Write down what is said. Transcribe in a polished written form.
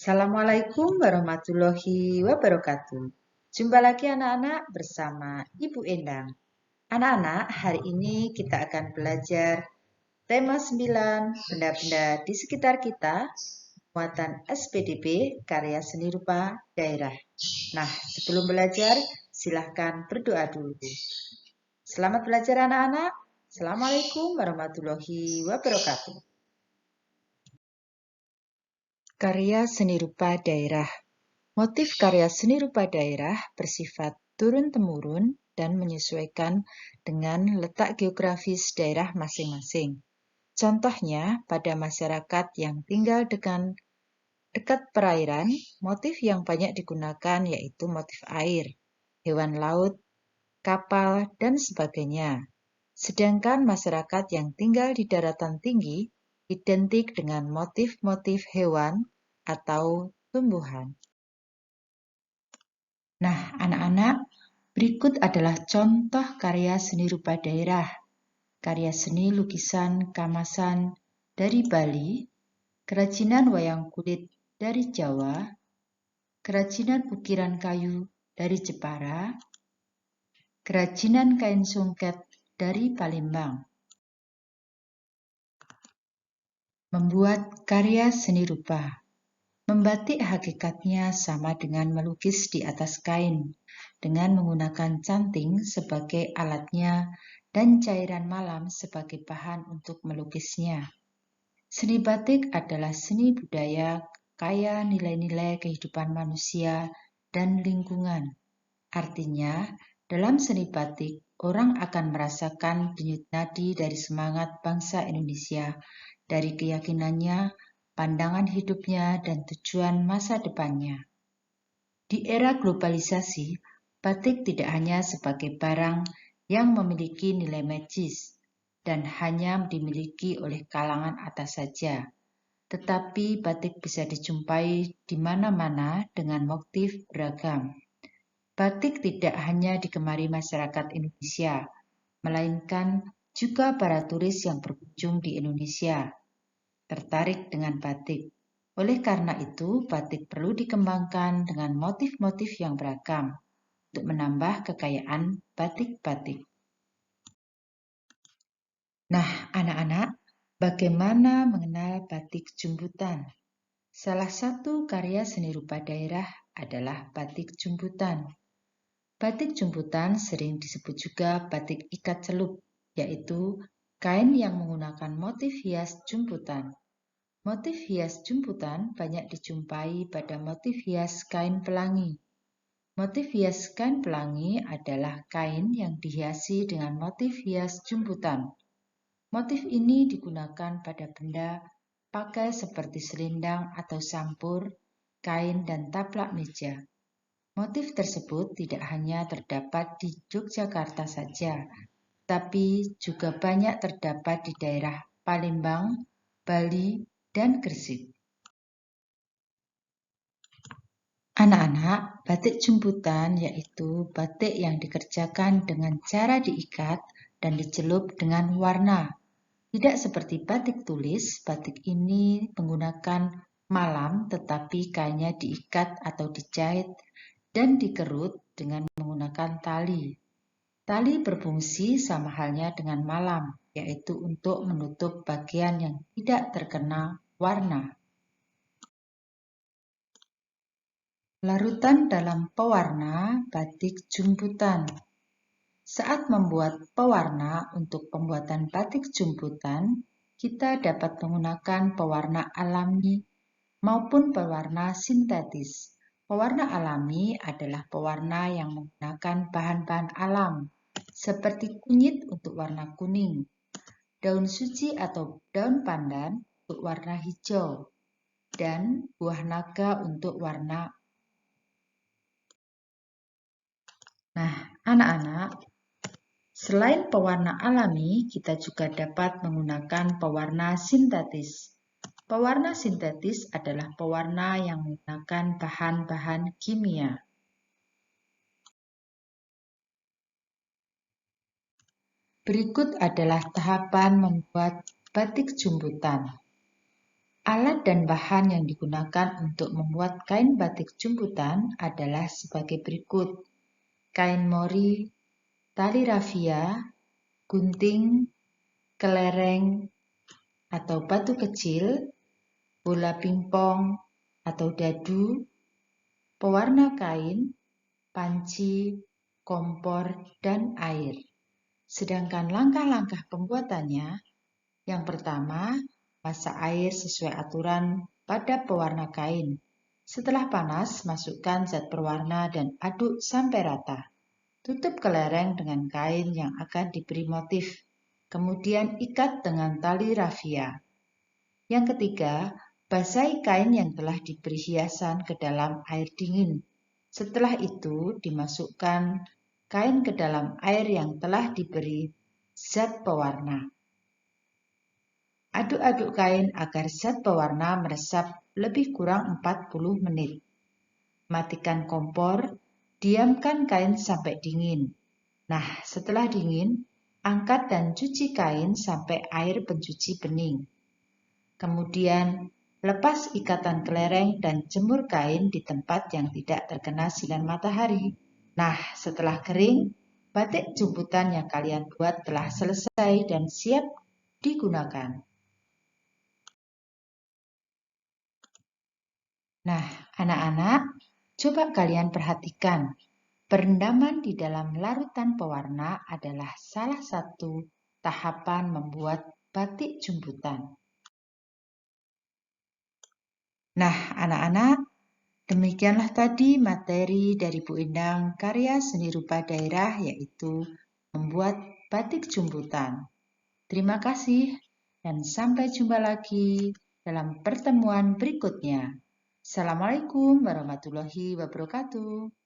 Assalamualaikum warahmatullahi wabarakatuh. Jumpa lagi anak-anak bersama Ibu Endang. Anak-anak, hari ini kita akan belajar tema 9, benda-benda di sekitar kita, muatan SPDB, karya seni rupa daerah. Nah, sebelum belajar, silahkan berdoa dulu. Selamat belajar anak-anak. Assalamualaikum warahmatullahi wabarakatuh. Karya seni rupa daerah. Motif karya seni rupa daerah bersifat turun-temurun dan menyesuaikan dengan letak geografis daerah masing-masing. Contohnya, pada masyarakat yang tinggal dekat perairan, motif yang banyak digunakan yaitu motif air, hewan laut, kapal, dan sebagainya. Sedangkan masyarakat yang tinggal di daratan tinggi identik dengan motif-motif hewan atau tumbuhan. Nah, anak-anak, berikut adalah contoh karya seni rupa daerah. Karya seni lukisan kamasan dari Bali, kerajinan wayang kulit dari Jawa, kerajinan ukiran kayu dari Jepara, kerajinan kain songket dari Palembang. Membuat karya seni rupa. Membatik hakikatnya sama dengan melukis di atas kain, dengan menggunakan canting sebagai alatnya dan cairan malam sebagai bahan untuk melukisnya. Seni batik adalah seni budaya kaya nilai-nilai kehidupan manusia dan lingkungan. Artinya, dalam seni batik, orang akan merasakan denyut nadi dari semangat bangsa Indonesia, dari keyakinannya, pandangan hidupnya, dan tujuan masa depannya. Di era globalisasi, batik tidak hanya sebagai barang yang memiliki nilai magis dan hanya dimiliki oleh kalangan atas saja, tetapi batik bisa dijumpai di mana-mana dengan motif beragam. Batik tidak hanya digemari masyarakat Indonesia, melainkan juga para turis yang berkunjung di Indonesia tertarik dengan batik. Oleh karena itu, batik perlu dikembangkan dengan motif-motif yang beragam untuk menambah kekayaan batik-batik. Nah, anak-anak, bagaimana mengenal batik jumbutan? Salah satu karya seni rupa daerah adalah batik jumbutan. Batik jumbutan sering disebut juga batik ikat celup, yaitu kain yang menggunakan motif hias jumbutan. Motif hias jumbutan banyak dijumpai pada motif hias kain pelangi. Motif hias kain pelangi adalah kain yang dihiasi dengan motif hias jumbutan. Motif ini digunakan pada benda pakai seperti selendang atau sampur, kain, dan taplak meja. Motif tersebut tidak hanya terdapat di Yogyakarta saja, tapi juga banyak terdapat di daerah Palembang, Bali, dan Gresik. Anak-anak, batik jumbutan yaitu batik yang dikerjakan dengan cara diikat dan dicelup dengan warna. Tidak seperti batik tulis, batik ini menggunakan malam tetapi kainnya diikat atau dijahit dan dikerut dengan menggunakan tali. Tali berfungsi sama halnya dengan malam, yaitu untuk menutup bagian yang tidak terkena warna. Larutan dalam pewarna batik jumbutan. Saat membuat pewarna untuk pembuatan batik jumbutan, kita dapat menggunakan pewarna alami maupun pewarna sintetis. Pewarna alami adalah pewarna yang menggunakan bahan-bahan alam, seperti kunyit untuk warna kuning, daun suci atau daun pandan untuk warna hijau, dan buah naga untuk warna. Nah, anak-anak, selain pewarna alami, kita juga dapat menggunakan pewarna sintetis. Pewarna sintetis adalah pewarna yang menggunakan bahan-bahan kimia. Berikut adalah tahapan membuat batik jumbutan. Alat dan bahan yang digunakan untuk membuat kain batik jumputan adalah sebagai berikut: kain mori, tali rafia, gunting, kelereng atau batu kecil, bola pingpong atau dadu, pewarna kain, panci, kompor, dan air. Sedangkan langkah-langkah pembuatannya, yang pertama, masak air sesuai aturan pada pewarna kain. Setelah panas, masukkan zat pewarna dan aduk sampai rata. Tutup kelereng dengan kain yang akan diberi motif. Kemudian ikat dengan tali rafia. Yang ketiga, basahi kain yang telah diberi hiasan ke dalam air dingin. Setelah itu, dimasukkan kain ke dalam air yang telah diberi zat pewarna. Aduk-aduk kain agar zat pewarna meresap lebih kurang 40 menit. Matikan kompor, diamkan kain sampai dingin. Nah, setelah dingin, angkat dan cuci kain sampai air pencuci bening. Kemudian, lepas ikatan kelereng dan jemur kain di tempat yang tidak terkena sinar matahari. Nah, setelah kering, batik jumputan yang kalian buat telah selesai dan siap digunakan. Nah, anak-anak, coba kalian perhatikan. Perendaman di dalam larutan pewarna adalah salah satu tahapan membuat batik jumputan. Nah, anak-anak, demikianlah tadi materi dari Bu Endang karya seni rupa daerah, yaitu membuat batik jumputan. Terima kasih dan sampai jumpa lagi dalam pertemuan berikutnya. Assalamualaikum warahmatullahi wabarakatuh.